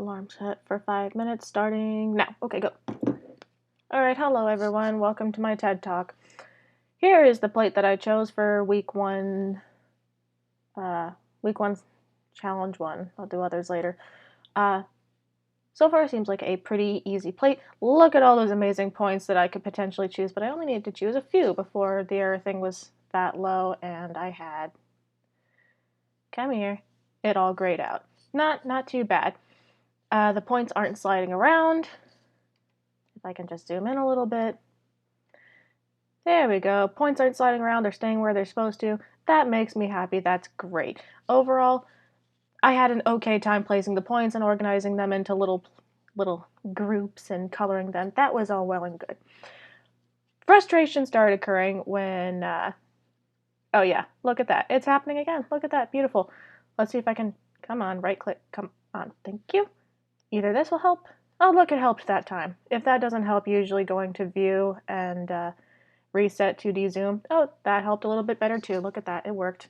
Alarm set for 5 minutes starting now. Okay, go. Alright, hello everyone. Welcome to my TED Talk. Here is the plate that I chose for week one, challenge one. I'll do others later. So far seems like a pretty easy plate. Look at all those amazing points that I could potentially choose, but I only needed to choose a few before the error thing was that low, and I had, come here, it all grayed out. Not too bad. The points aren't sliding around. If I can just zoom in a little bit. There we go. Points aren't sliding around. They're staying where they're supposed to. That makes me happy. That's great. Overall, I had an okay time placing the points and organizing them into little groups and coloring them. That was all well and good. Frustration started occurring when, oh yeah, look at that. It's happening again. Look at that. Beautiful. Let's see if I can, come on, right click. Come on. Thank you. Either this will help. Oh, look, it helped that time. If that doesn't help, usually going to view and reset to dezoom. Oh, that helped a little bit better too. Look at that. It worked.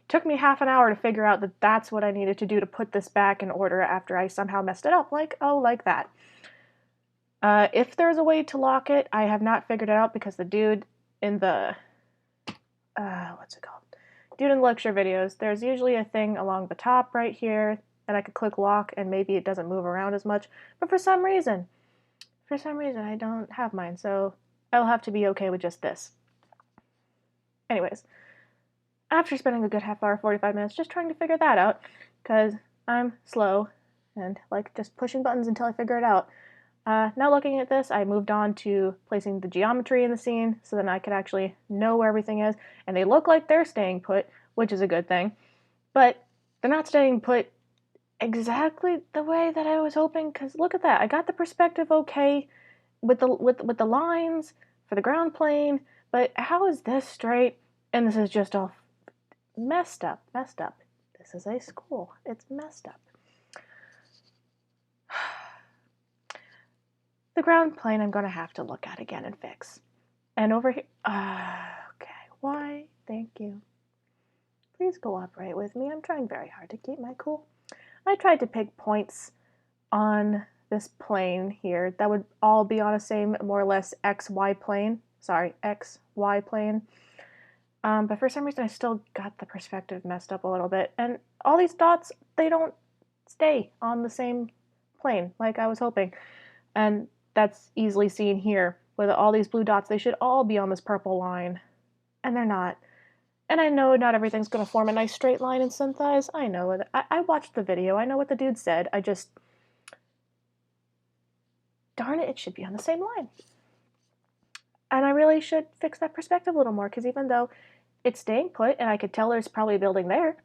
Took me half an hour to figure out that that's what I needed to do to put this back in order after I somehow messed it up. Like that. If there's a way to lock it, I have not figured it out because the dude in the, what's it called? Dude in lecture videos, there's usually a thing along the top right here and I could click lock and maybe it doesn't move around as much. But for some reason I don't have mine, so I'll have to be okay with just this. Anyways, after spending a good half hour, 45 minutes just trying to figure that out, because I'm slow and like just pushing buttons until I figure it out. Now looking at this, I moved on to placing the geometry in the scene so then I could actually know where everything is, and they look like they're staying put, which is a good thing, but they're not staying put exactly the way that I was hoping, because look at that. I got the perspective okay with the lines for the ground plane, but how is this straight and this is just all messed up? This is a school. It's messed up. The ground plane I'm going to have to look at again and fix. And over here, okay, why? Thank you. Please cooperate with me. I'm trying very hard to keep my cool. I tried to pick points on this plane here that would all be on a same, more or less, XY plane. Sorry, XY plane. But for some reason I still got the perspective messed up a little bit. And all these dots, they don't stay on the same plane like I was hoping. And that's easily seen here. With all these blue dots, they should all be on this purple line. And they're not. And I know not everything's going to form a nice straight line in Synthesize. I know it. I watched the video. I know what the dude said. I just... darn it, it should be on the same line. And I really should fix that perspective a little more, because even though it's staying put, and I could tell there's probably a building there,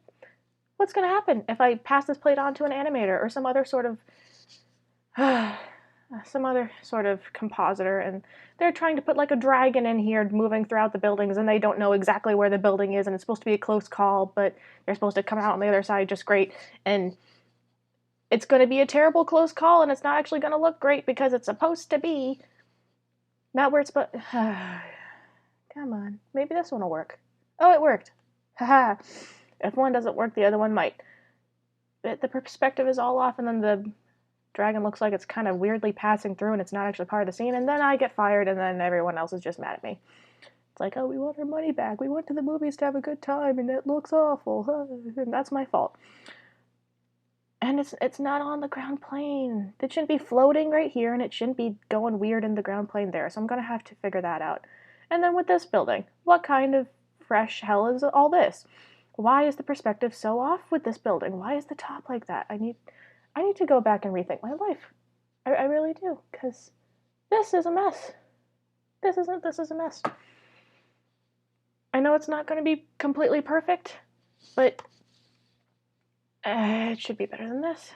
what's going to happen if I pass this plate on to an animator or some other sort of compositor, and they're trying to put like a dragon in here moving throughout the buildings, and they don't know exactly where the building is, and it's supposed to be a close call, but they're supposed to come out on the other side just great, and it's going to be a terrible close call, and it's not actually going to look great because it's supposed to be not where it's supposed. Come on, maybe this one will work. Oh, it worked. Haha. If one doesn't work, the other one might. The perspective is all off, and then the dragon looks like it's kind of weirdly passing through and it's not actually part of the scene, and then I get fired and then everyone else is just mad at me. It's like, oh, we want our money back. We went to the movies to have a good time and it looks awful. And that's my fault. And it's not on the ground plane. It shouldn't be floating right here and it shouldn't be going weird in the ground plane there. So I'm going to have to figure that out. And then with this building, what kind of fresh hell is all this? Why is the perspective so off with this building? Why is the top like that? I need to go back and rethink my life. I really do, because this is a mess. This is a mess. I know it's not going to be completely perfect, but it should be better than this.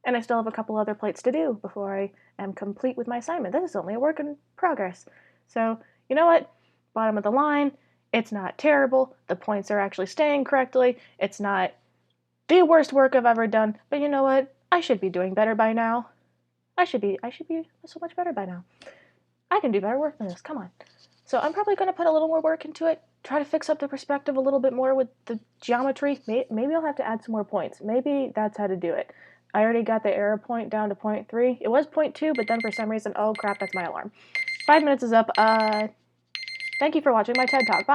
And I still have a couple other plates to do before I am complete with my assignment. This is only a work in progress. So, you know what? Bottom of the line, it's not terrible. The points are actually staying correctly. It's not the worst work I've ever done, but you know what? I should be doing better by now. I should be so much better by now. I can do better work than this, come on. So I'm probably going to put a little more work into it, try to fix up the perspective a little bit more with the geometry. Maybe I'll have to add some more points. Maybe that's how to do it. I already got the error point down to 0.3. It was 0.2, but then for some reason, oh crap, that's my alarm. 5 minutes is up. Thank you for watching my TED Talk. Bye.